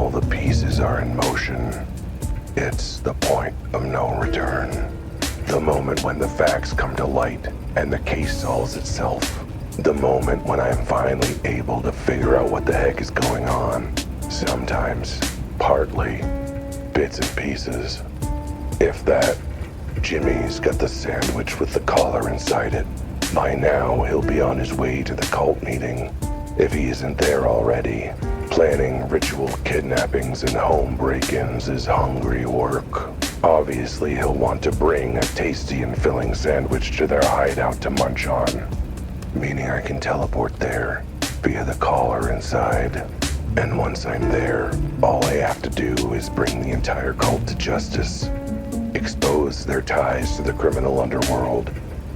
all the pieces are in motion, it's the point of no return. The moment when the facts come to light and the case solves itself. The moment when I'm finally able to figure out what the heck is going on. Sometimes, partly, bits and pieces. If that, Jimmy's got the sandwich with the collar inside it. By now, he'll be on his way to the cult meeting, if he isn't there already. Planning ritual kidnappings and home break-ins is hungry work. Obviously, he'll want to bring a tasty and filling sandwich to their hideout to munch on. Meaning I can teleport there, via the collar inside. And once I'm there, all I have to do is bring the entire cult to justice. Expose their ties to the criminal underworld,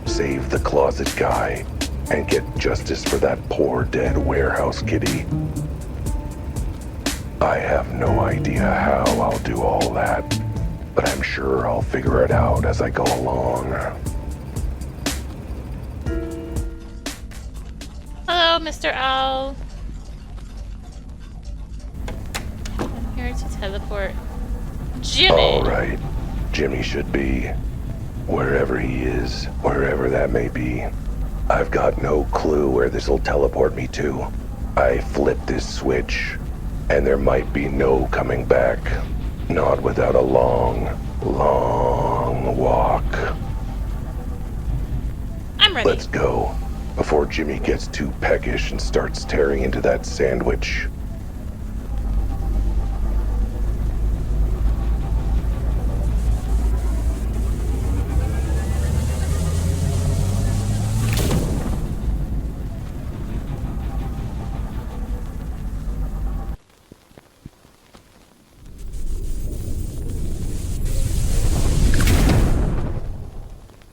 save the closet guy, and get justice for that poor dead warehouse kitty. I have no idea how I'll do all that, but I'm sure I'll figure it out as I go along. Hello, Mr. Owl. I'm here to teleport Jimmy. Alright, Jimmy should be wherever he is, wherever that may be. I've got no clue where this'll teleport me to. I flip this switch, and there might be no coming back. Not without a long, long walk. I'm ready. Let's go, before Jimmy gets too peckish and starts tearing into that sandwich.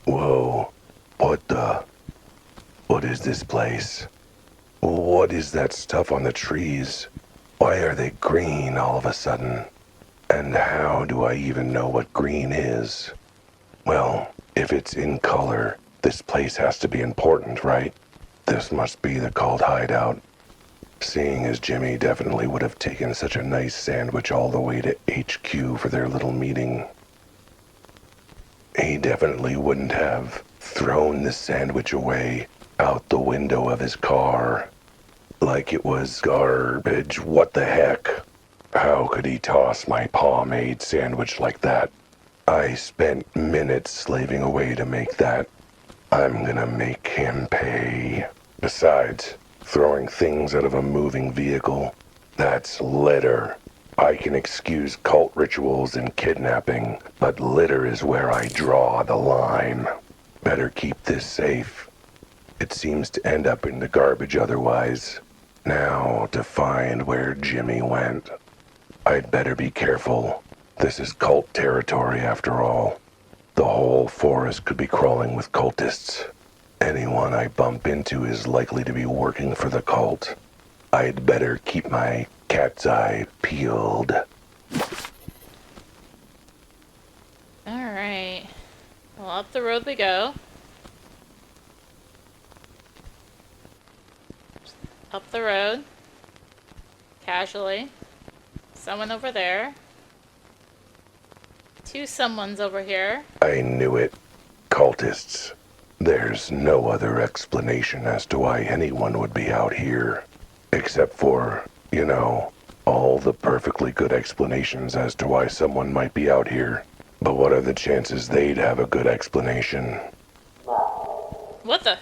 Whoa, what is this place? What is that stuff on the trees? Why are they green all of a sudden? And how do I even know what green is? Well, if it's in color, this place has to be important, right? This must be the cult hideout. Seeing as Jimmy definitely would have taken such a nice sandwich all the way to HQ for their little meeting. He definitely wouldn't have thrown the sandwich away out the window of his car like it was garbage. What the heck? How could he toss my pomade sandwich like that? I spent minutes slaving away to make that. I'm gonna make him pay. Besides, throwing things out of a moving vehicle, that's litter. I can excuse cult rituals and kidnapping, but litter is where I draw the line. Better keep this safe. It seems to end up in the garbage otherwise. Now to find where Jimmy went. I'd better be careful. This is cult territory after all. The whole forest could be crawling with cultists. Anyone I bump into is likely to be working for the cult. I'd better keep my cat's eye peeled. Alright. Well, up the road we go. Up the road. Casually. Someone over there. Two someones over here. I knew it. Cultists. There's no other explanation as to why anyone would be out here. Except for, you know, all the perfectly good explanations as to why someone might be out here. But what are the chances they'd have a good explanation? What the?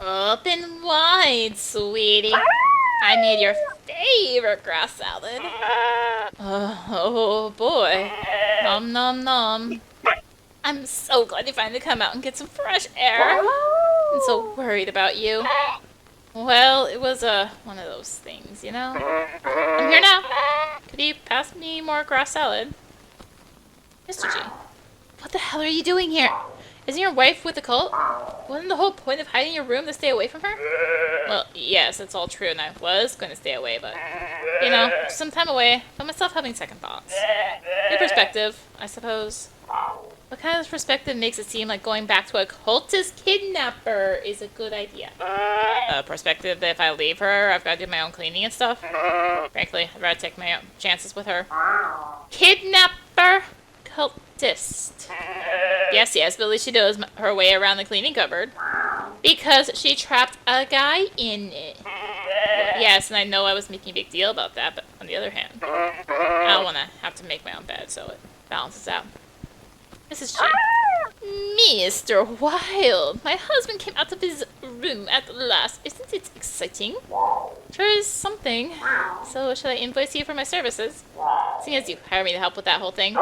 Open wide, sweetie. I made your favorite grass salad. Oh boy. Nom nom nom. I'm so glad you finally come out and get some fresh air. I'm so worried about you. Well, it was one of those things, you know? I'm here now. Could you pass me more grass salad? Mr. G, what the hell are you doing here? Isn't your wife with the cult? Wasn't the whole point of hiding in your room to stay away from her? Well, yes, it's all true, and I was going to stay away, but, you know, some time away, I found myself having second thoughts. New perspective, I suppose. What kind of perspective makes it seem like going back to a cultist kidnapper is a good idea? A perspective that if I leave her, I've got to do my own cleaning and stuff? Frankly, I'd rather take my own chances with her. Kidnapper? Cultist. Yes, Billy, she knows her way around the cleaning cupboard. Because she trapped a guy in it. Yes, and I know I was making a big deal about that, but on the other hand, I don't want to have to make my own bed, so it balances out. Mrs. G. Mr. Wilde, my husband came out of his room at last. Isn't it exciting? Sure is something. So, should I invoice you for my services? Seeing as you hired me to help with that whole thing.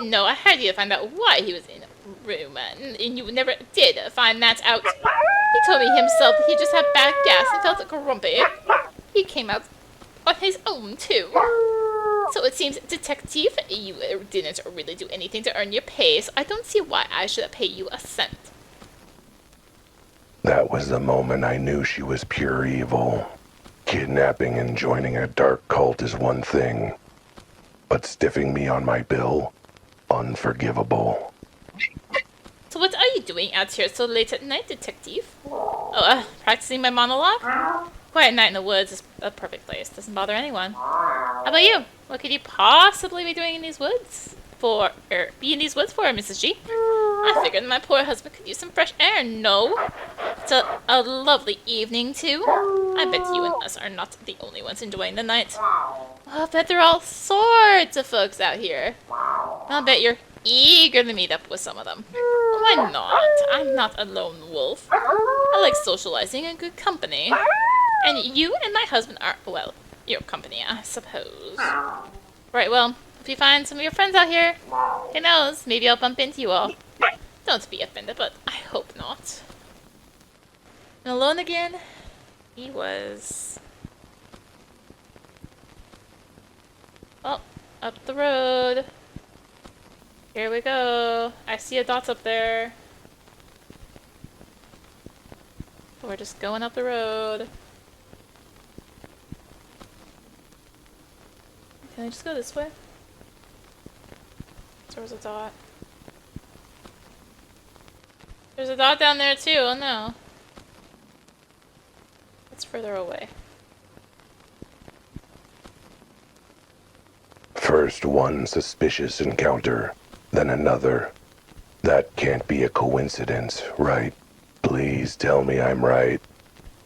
No, I hired you to find out why he was in the room, and you never did find that out. He told me himself that he just had bad gas and felt grumpy. He came out on his own, too. So it seems, Detective, you didn't really do anything to earn your pay, so I don't see why I should pay you a cent. That was the moment I knew she was pure evil. Kidnapping and joining a dark cult is one thing, but stiffing me on my bill, unforgivable. So what are you doing out here so late at night, Detective? Oh, practicing my monologue? Quiet night in the woods is a perfect place. Doesn't bother anyone. How about you? What could you possibly be doing in these woods for, Mrs. G? I figured my poor husband could use some fresh air. No. It's a lovely evening, too. I bet you and us are not the only ones enjoying the night. I bet there are all sorts of folks out here. I'll bet you're eager to meet up with some of them. Why not? I'm not a lone wolf. I like socializing in good company. And you and my husband are, well, your company, I suppose. Right, well, if you find some of your friends out here, who knows, maybe I'll bump into you all. Don't be offended, but I hope not. And alone again, he was. Oh, up the road. Here we go. I see a dot up there. We're just going up the road. Can I just go this way? There was a dot. There's a dot down there too, oh no. It's further away. First one suspicious encounter, then another. That can't be a coincidence, right? Please tell me I'm right.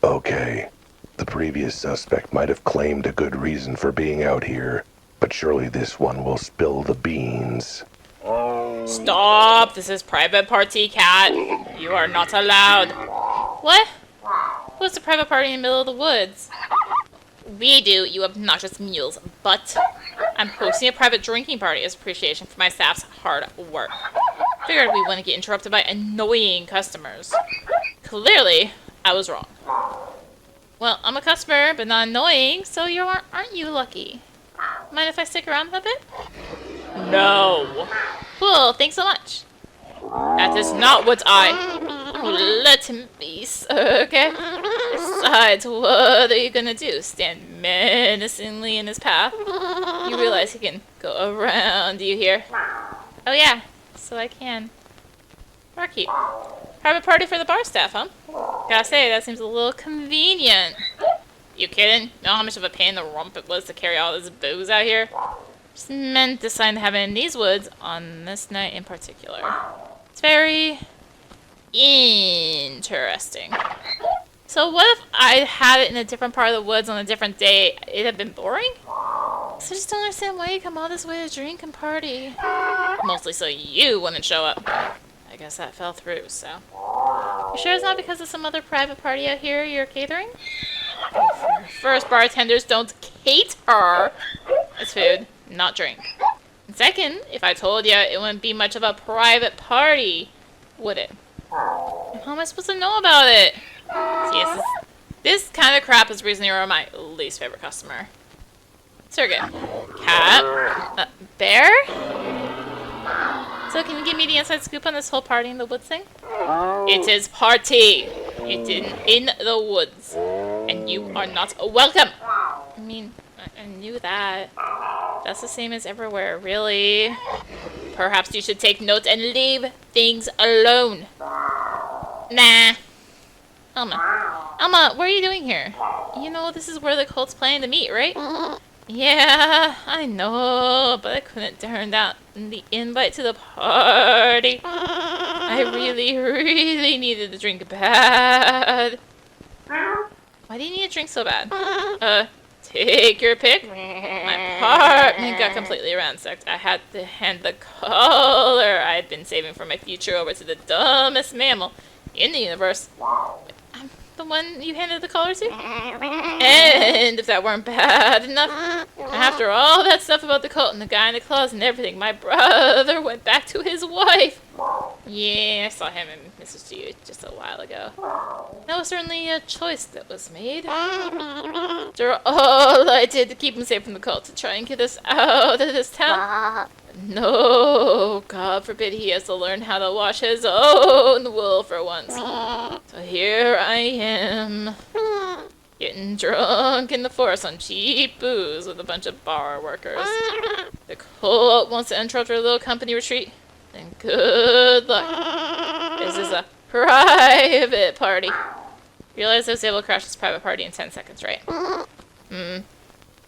Okay. The previous suspect might have claimed a good reason for being out here, but surely this one will spill the beans. Stop! This is private party, cat. You are not allowed. What? What's a private party in the middle of the woods? We do, you obnoxious mules, but I'm hosting a private drinking party as appreciation for my staff's hard work. Figured we wouldn't get interrupted by annoying customers. Clearly, I was wrong. Well, I'm a customer, but not annoying, so aren't you lucky? Mind if I stick around a bit? No. Cool, thanks so much. That is not what let him be, sir, okay? Besides, what are you gonna do? Stand menacingly in his path? You realize he can go around, do you hear? Oh yeah, so I can. Lurkit. Private party for the bar staff, huh? Gotta say, that seems a little convenient. You kidding? Know how much of a pain in the rump it was to carry all this booze out here? Just meant to sign to have it in these woods on this night in particular. It's very interesting. So what if I had it in a different part of the woods on a different day? It'd have been boring? So I just don't understand why you come all this way to drink and party. Mostly so you wouldn't show up. I guess that fell through, so. You sure it's not because of some other private party out here you're catering? First, bartenders don't cater. It's food, not drink. And second, if I told you, it wouldn't be much of a private party, would it? And how am I supposed to know about it? See, this kind of crap is the reason you're my least favorite customer. Surrogate. Cat. Bear? So can you give me the inside scoop on this whole party in the woods thing? It is party. It is in the woods. And you are not welcome. I mean, I knew that. That's the same as everywhere, really. Perhaps you should take notes and leave things alone. Nah. Alma, what are you doing here? You know, this is where the cult's planning to meet, right? Yeah, I know, but I couldn't turn down the invite to the party. I really, really needed a drink bad. Why do you need a drink so bad? Take your pick. My apartment got completely ransacked. I had to hand the color I'd been saving for my future over to the dumbest mammal in the universe. I'm the one you handed the collar to? And if that weren't bad enough, after all that stuff about the cult and the guy in the closet and everything, my brother went back to his wife. Yeah, I saw him and Mrs. G just a while ago. That was certainly a choice that was made. After all I did to keep him safe from the cult, to try and get us out of this town. No, God forbid he has to learn how to wash his own wool for once. So here I am, getting drunk in the forest on cheap booze with a bunch of bar workers. The cult wants to interrupt our little company retreat. Then good luck. This is a private party. Realize I was able to crash this private party in 10 seconds, right?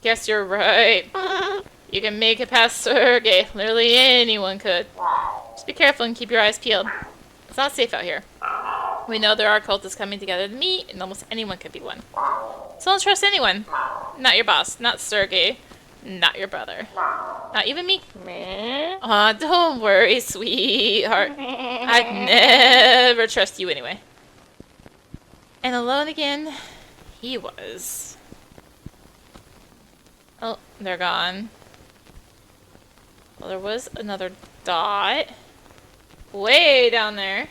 Guess you're right. You can make it past Sergey. Literally anyone could. Just be careful and keep your eyes peeled. It's not safe out here. We know there are cultists coming together to meet, and almost anyone could be one. So don't trust anyone. Not your boss, not Sergey, not your brother. Not even me. Aw, don't worry, sweetheart. I'd never trust you anyway. And alone again, he was. Oh, they're gone. Well, there was another dot. Way down there.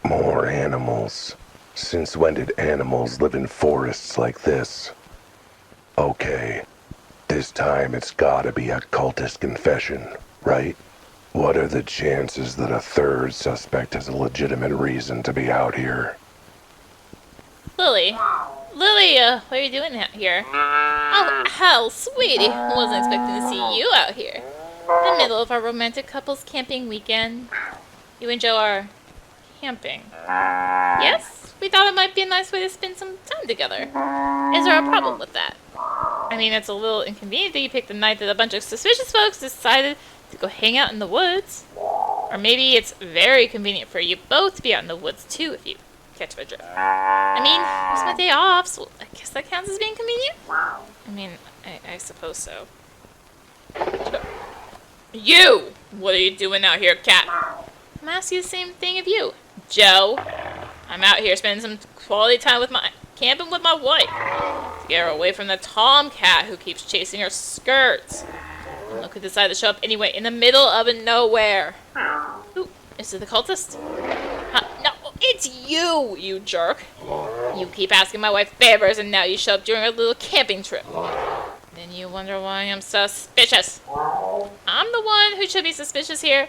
More animals. Since when did animals live in forests like this? Okay. This time it's gotta be a cultist confession, right? What are the chances that a third suspect has a legitimate reason to be out here? Lily. Lily, what are you doing out here? Oh, hell, sweetie. Wasn't expecting to see you out here. In the middle of our romantic couples camping weekend. You and Joe are camping. Yes? We thought it might be a nice way to spend some time together. Is there a problem with that? I mean, it's a little inconvenient that you picked the night that a bunch of suspicious folks decided to go hang out in the woods. Or maybe it's very convenient for you both to be out in the woods too, if you catch my drift. I mean, it's my day off, so I guess that counts as being convenient? I mean, I suppose so. You! What are you doing out here, cat? I'm asking the same thing of you, Joe. I'm out here spending some quality time with camping with my wife. To get her away from the tomcat who keeps chasing her skirts. And look who decided to show up anyway, in the middle of nowhere. Ooh, is it the cultist? No, it's you, you jerk. You keep asking my wife favors, and now you show up during our little camping trip. Then you wonder why I'm suspicious. I'm the one who should be suspicious here.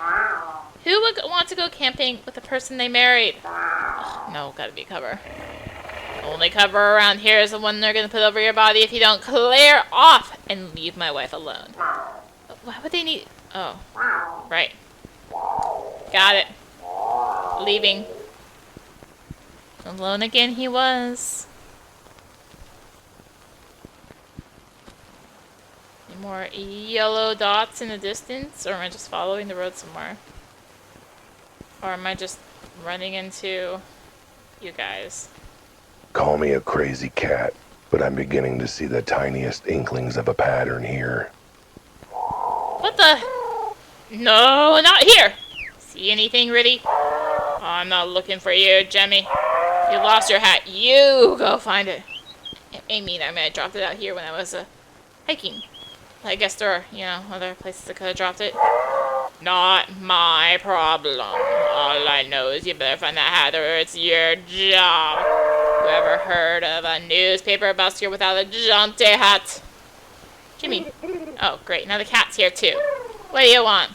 Who would want to go camping with the person they married? Oh, no, gotta be cover. Only cover around here is the one they're gonna put over your body if you don't clear off and leave my wife alone. Why would they need... Oh, right. Got it. Leaving. Alone again he was. Any more yellow dots in the distance? Or am I just following the road somewhere? Or am I just running into you guys? Call me a crazy cat, but I'm beginning to see the tiniest inklings of a pattern here. What the? No, not here! See anything, Riddy? Oh, I'm not looking for you, Jemmy. You lost your hat. You go find it. I mean, I dropped it out here when I was hiking. I guess there are, other places I could have dropped it. Not my problem. All I know is you better find that hat or it's your job. Whoever heard of a newspaper busker without a jaunty hat? Jimmy. Oh, great. Now the cat's here, too. What do you want?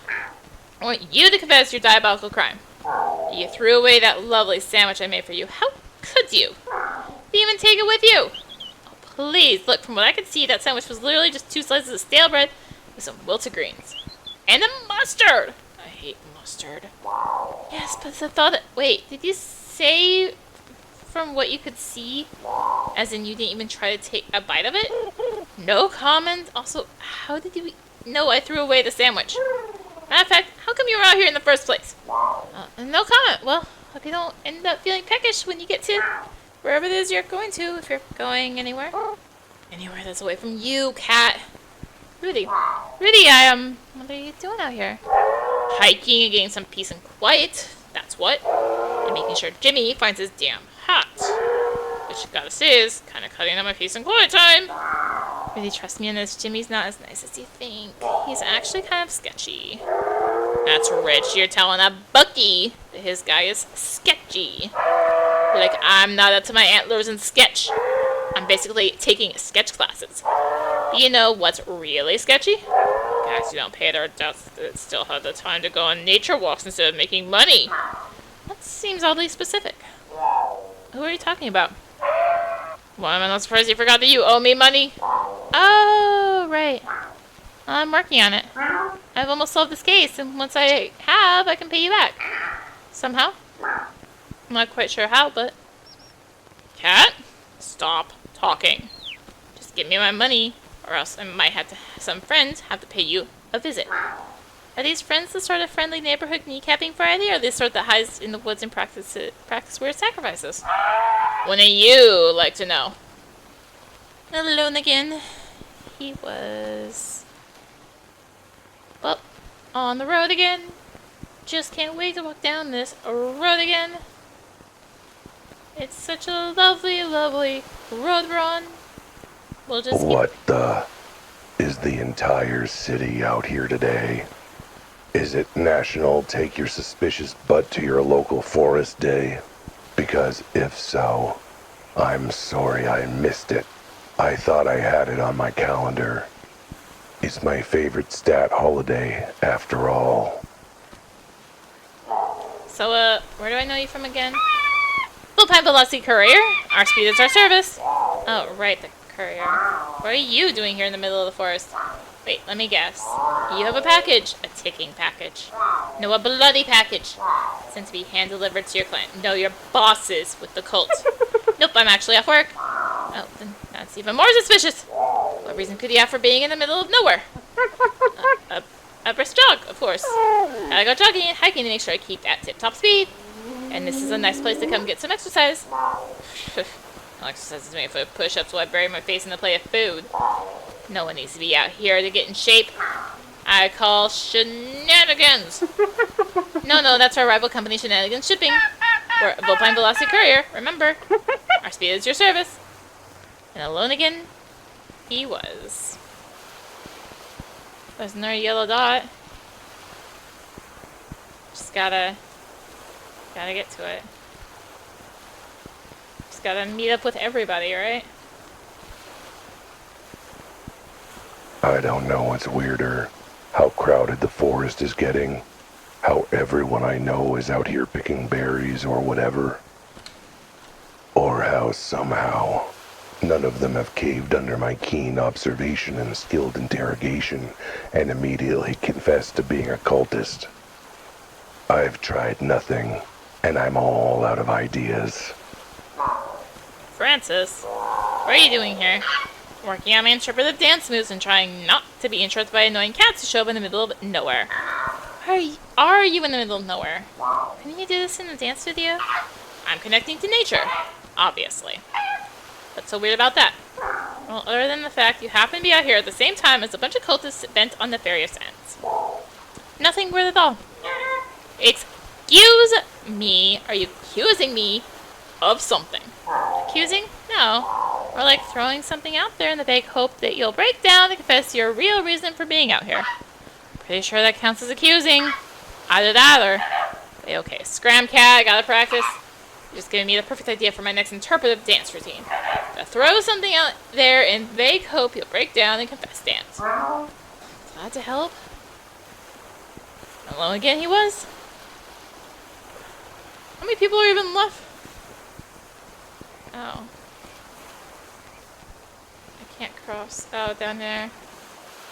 I want you to confess your diabolical crime. You threw away that lovely sandwich I made for you. How could you? Didn't even take it with you. Oh, please. Look, from what I could see, that sandwich was literally just 2 slices of stale bread with some wilted greens. And a mustard! I hate mustard. Yes, but the thought that... Wait, did you say from what you could see? As in you didn't even try to take a bite of it? No comment? Also, how did you... No, I threw away the sandwich. Matter of fact, how come you were out here in the first place? No comment. Well, hope you don't end up feeling peckish when you get to wherever it is you're going to, if you're going anywhere. Anywhere that's away from you, cat. Rudy, what are you doing out here? Hiking and getting some peace and quiet. That's what. And making sure Jimmy finds his damn hat. Which, gotta say, is kind of cutting out my peace and quiet time. Really trust me on this. Jimmy's not as nice as you think. He's actually kind of sketchy. That's rich. You're telling a Bucky that his guy is sketchy. You're like, I'm not up to my antlers in sketch. I'm basically taking sketch classes. But you know what's really sketchy? Guys who don't pay their debts that still have the time to go on nature walks instead of making money. That seems oddly specific. Who are you talking about? Well, I'm not surprised you forgot that you owe me money. Oh, right. I'm working on it. I've almost solved this case, and once I have, I can pay you back. Somehow. I'm not quite sure how, but... Cat? Stop talking. Just give me my money, or else I might have to... Some friends have to pay you a visit. Are these friends the sort of friendly neighborhood kneecapping variety, or are they the sort that hides in the woods and practice weird sacrifices? Wouldn't you like to know? Alone again. He was... Well, on the road again. Just can't wait to walk down this road again. It's such a lovely, lovely road we're on. We'll just keep... What the... Is the entire city out here today? Is it National Take Your Suspicious Butt to Your Local Forest Day? Because if so, I'm sorry I missed it. I thought I had it on my calendar. It's my favorite stat holiday, after all. So, where do I know you from again? Full-time velocity courier. Our speed is our service. Oh, right, the courier. What are you doing here in the middle of the forest? Wait, let me guess. You have a package. A ticking package. No, a bloody package. Sent to be hand-delivered to your client. No, your bosses with the cult. Nope, I'm actually off work. Oh, then that's even more suspicious. What reason could he have for being in the middle of nowhere? A brisk jog, of course. Gotta go jogging and hiking to make sure I keep at tip-top speed. And this is a nice place to come get some exercise. Exercise is made for push-ups while I bury my face in the plate of food. No one needs to be out here to get in shape. I call shenanigans. No, that's our rival company, Shenanigans Shipping. We're a full-time velocity courier, remember. Our speed is your service. And alone again, he was. There's another yellow dot. Just gotta get to it. Just gotta meet up with everybody, right? I don't know what's weirder. How crowded the forest is getting. How everyone I know is out here picking berries or whatever. Or how somehow none of them have caved under my keen observation and skilled interrogation and immediately confessed to being a cultist. I've tried nothing, and I'm all out of ideas. Francis, what are you doing here? Working on my interpretive dance moves and trying not to be interrupted by annoying cats who show up in the middle of nowhere. Are you in the middle of nowhere? Couldn't you do this in a dance video? I'm connecting to nature, obviously. What's so weird about that? Well, other than the fact you happen to be out here at the same time as a bunch of cultists bent on nefarious ends. Nothing weird at all. Excuse me, are you accusing me of something? Accusing? No. Or like throwing something out there in the vague hope that you'll break down and confess your real reason for being out here. Pretty sure that counts as accusing. Either that or... Okay, scram cat, gotta practice. You're just giving me the perfect idea for my next interpretive dance routine. To throw something out there in vague hope you'll break down and confess dance. Glad to help. Alone again he was? How many people are even left? Oh. Can't cross. Oh, down there.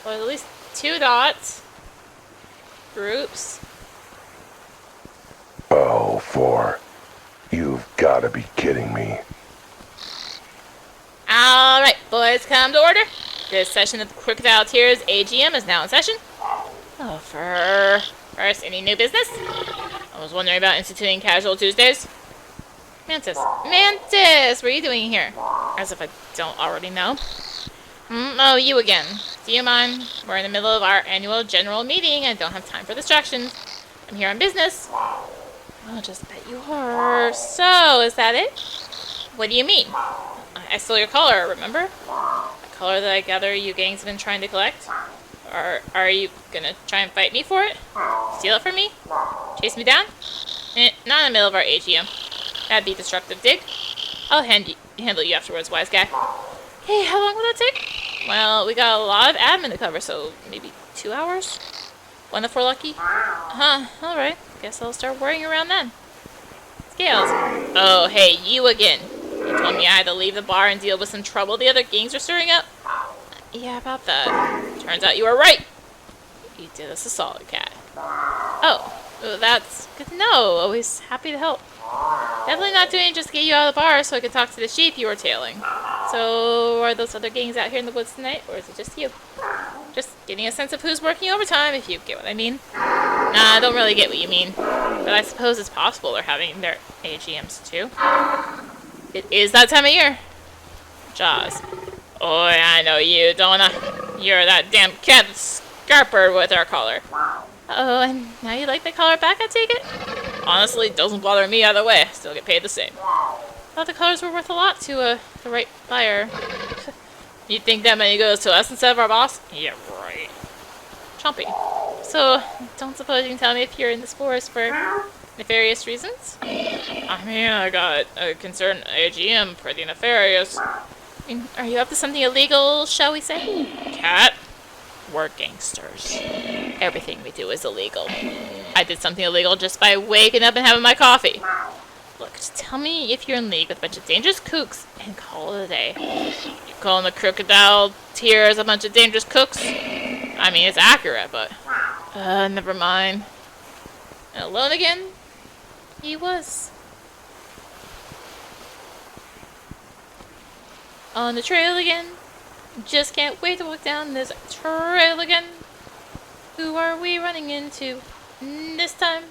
Well, at least 2 dots. Groups. Oh, 4. You've got to be kidding me. Alright, boys, come to order. This session of the Crocodile Tears AGM is now in session. Oh, first, any new business? I was wondering about instituting casual Tuesdays. Mantis, what are you doing here? As if I don't already know. Oh, you again. Do you mind? We're in the middle of our annual general meeting and don't have time for distractions. I'm here on business. I'll just bet you are. So, is that it? What do you mean? I stole your collar, remember? A collar that I gather you gangs have been trying to collect? Or are you gonna try and fight me for it? Steal it from me? Chase me down? Not in the middle of our AGM. That'd be disruptive, dig. I'll handle you afterwards, wise guy. Hey, how long will that take? Well, we got a lot of admin to cover, so maybe 2 hours? 1 if we're lucky? Huh, alright. Guess I'll start worrying around then. Scales. Oh, hey, you again. You told me I had to leave the bar and deal with some trouble the other gangs were stirring up? Yeah, about that. Turns out you were right. You did us a solid, cat. Oh, that's good to know. Always happy to help. Definitely not doing it just to get you out of the bar so I could talk to the sheep you were tailing. So, are those other gangs out here in the woods tonight, or is it just you? Just getting a sense of who's working overtime, if you get what I mean. Nah, I don't really get what you mean. But I suppose it's possible they're having their AGMs too. It is that time of year. Jaws. Oh, I know you, don't I? You're that damn cat scarpered with our collar. Oh, and now you like the collar back, I take it? Honestly, it doesn't bother me either way. Still get paid the same. Thought the collars were worth a lot to the right buyer. You think that money goes to us instead of our boss? Yeah, right. Chompy. So, don't suppose you can tell me if you're in this forest for nefarious reasons? I mean, I got a concerned AGM, pretty nefarious. I mean, are you up to something illegal, shall we say? Cat? We're gangsters. Everything we do is illegal. I did something illegal just by waking up and having my coffee. Look, just tell me if you're in league with a bunch of dangerous kooks and call it a day. You calling the Crocodile Tears a bunch of dangerous kooks? I mean, it's accurate, but... never mind. And alone again? He was. On the trail again. Just can't wait to walk down this trail again. Who are we running into this time?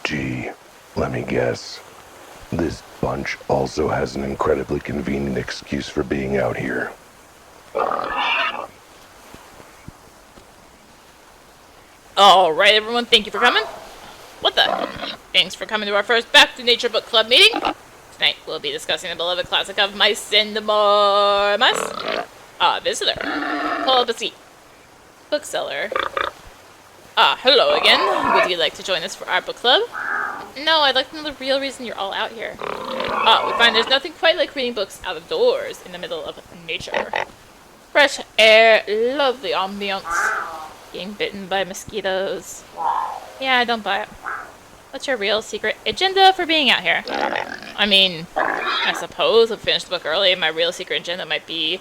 Gee, let me guess. This bunch also has an incredibly convenient excuse for being out here. Alright everyone, thank you for coming. What the? Thanks for coming to our first Back to Nature Book Club meeting. Tonight we'll be discussing the beloved classic of Mice and More Mice. Visitor. Pull up a seat. Bookseller. Hello again. Would you like to join us for our book club? No, I'd like to know the real reason you're all out here. We find there's nothing quite like reading books out of doors in the middle of nature. Fresh air, lovely ambiance. Getting bitten by mosquitoes. Yeah, I don't buy it. What's your real secret agenda for being out here? I mean, I suppose if I finish the book early, my real secret agenda might be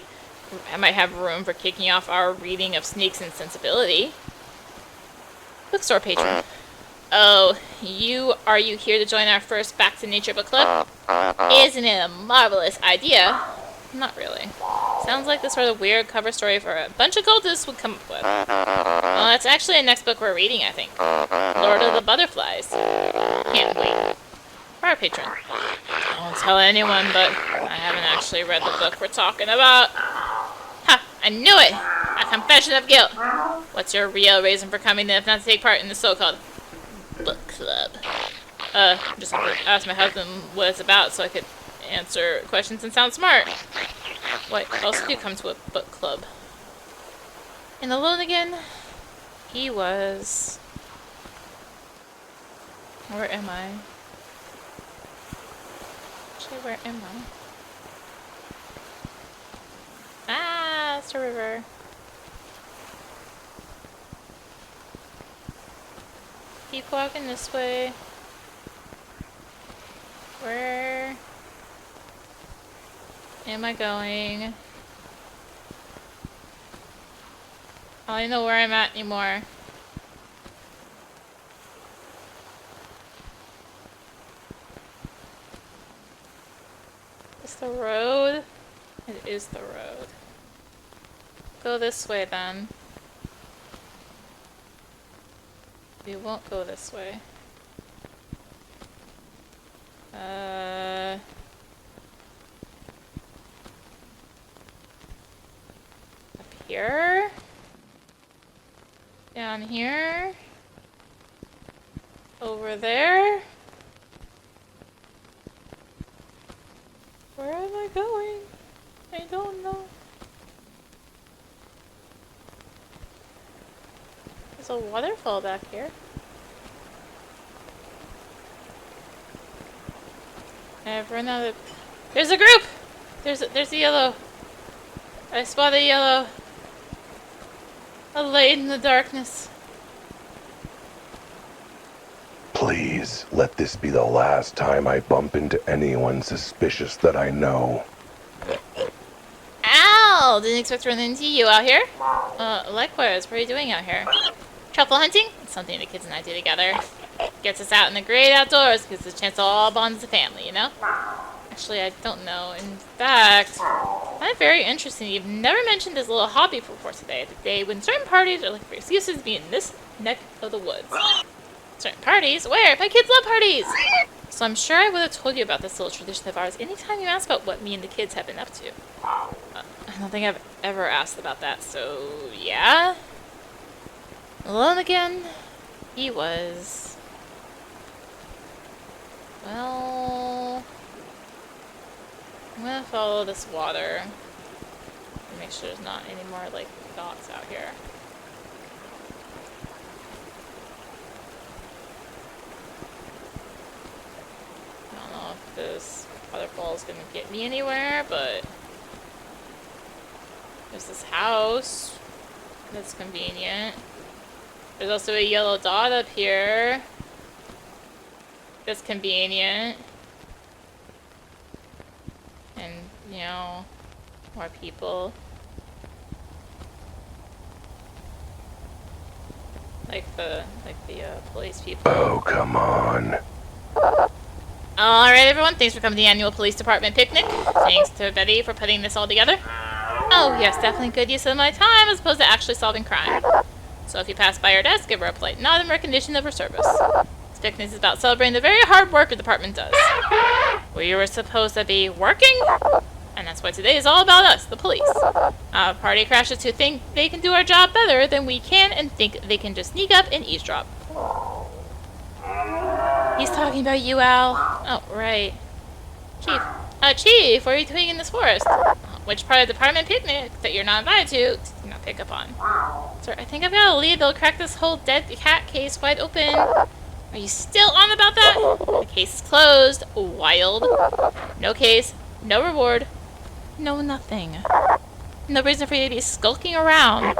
I might have room for kicking off our reading of Sneaks and Sensibility. Bookstore patron. Oh, are you here to join our first Back to Nature book club? Isn't it a marvelous idea? Not really. Sounds like the sort of weird cover story for a bunch of cultists would come up with. Well, that's actually the next book we're reading, I think. Lord of the Butterflies. Can't wait. For our patron. Don't tell anyone, but I haven't actually read the book we're talking about. Ha! I knew it! A confession of guilt. What's your real reason for coming then if not to take part in the so-called book club? Just have to ask my husband what it's about so I could answer questions and sound smart. What else do you come to a book club? And alone again, he was... Where am I? Actually, where am I? Ah, it's a river. Keep walking this way. Where am I going? I don't know where I'm at anymore. Is the road? It is the road. Go this way then. We won't go this way. Up here? Down here? Over there? Where am I going? I don't know. There's a waterfall back here. I've run out of... There's a group! There's the yellow. I spot a yellow. A light in the darkness. Please, let this be the last time I bump into anyone suspicious that I know. Ow! Didn't expect to run into you out here. Likewise, what are you doing out here? Truffle hunting? It's something the kids and I do together. Gets us out in the great outdoors, gives us a chance to all bond as a family, you know? Actually, I don't know. In fact, I'm very interesting. You've never mentioned this little hobby before today. The day when certain parties are looking for excuses to be in this neck of the woods. Certain parties? Where? My kids love parties! So I'm sure I would have told you about this little tradition of ours anytime you asked about what me and the kids have been up to. I don't think I've ever asked about that, so yeah? Alone again? He was. Well... I'm gonna follow this water. And make sure there's not any more, like, dots out here. I don't know if this waterfall is gonna get me anywhere, but... There's this house. That's convenient. There's also a yellow dot up here. That's convenient. And, you know, more people. Like the police people. Oh, come on. Alright everyone, thanks for coming to the annual police department picnic. Thanks to Betty for putting this all together. Oh yes, definitely good use of my time as opposed to actually solving crime. So if you pass by her desk, give her a polite nod in recognition of her service. This picnic is about celebrating the very hard work the department does. We were supposed to be working, and that's why today is all about us, the police. Party crashers who think they can do our job better than we can and think they can just sneak up and eavesdrop. He's talking about you, Al. Oh, right. Chief. Chief, what are you doing in this forest? Which part of the department picnic that you're not invited to, do not pick up on. Sir, I think I've got a lead that'll crack this whole dead cat case wide open. Are you still on about that? The case is closed. Wilde. No case. No reward. No nothing. No reason for you to be skulking around.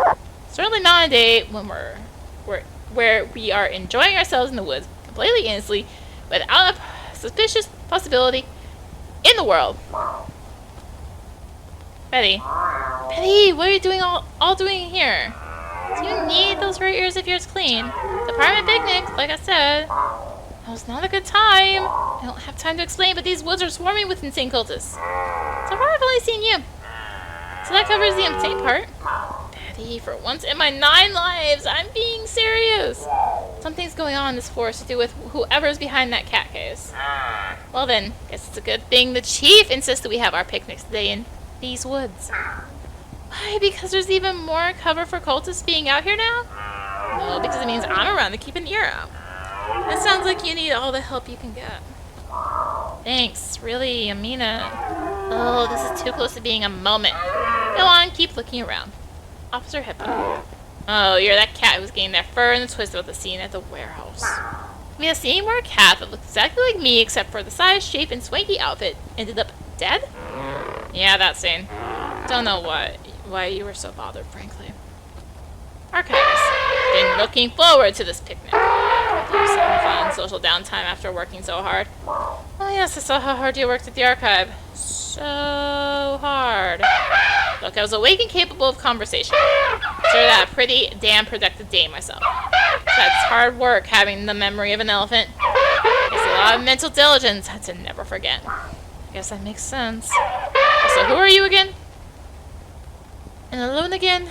Certainly not on a day when where we are enjoying ourselves in the woods, completely innocently, without a suspicious possibility in the world. Betty. Betty, what are you doing all doing here? Do you need those right ears of yours clean? Department picnic, like I said. That was not a good time. I don't have time to explain, but these woods are swarming with insane cultists. So far I've only seen you. So that covers the insane part. Betty, for once in my 9 lives, I'm being serious. Something's going on in this forest to do with whoever's behind that cat case. Well then, guess it's a good thing the chief insists that we have our picnics today in these woods. Why? Because there's even more cover for cultists being out here now? No, because it means I'm around to keep an ear out. It sounds like you need all the help you can get. Thanks, really, I mean it. Oh, this is too close to being a moment. Go on, keep looking around. Officer Hippo. Oh, you're that cat who was getting their fur in the twist about the scene at the warehouse. We have seen where a cat that looked exactly like me except for the size, shape, and swanky outfit ended up dead? Yeah, that scene. Don't know why you were so bothered, frankly. Archivist. Been looking forward to this picnic. Do some fun social downtime after working so hard. Oh yes, I saw how hard you worked at the archive. So hard. Look, I was awake and capable of conversation. consider that a pretty damn productive day myself. That's hard work having the memory of an elephant. It's a lot of mental diligence to never forget. I guess that makes sense. So who are you again? And alone again?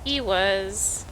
He was...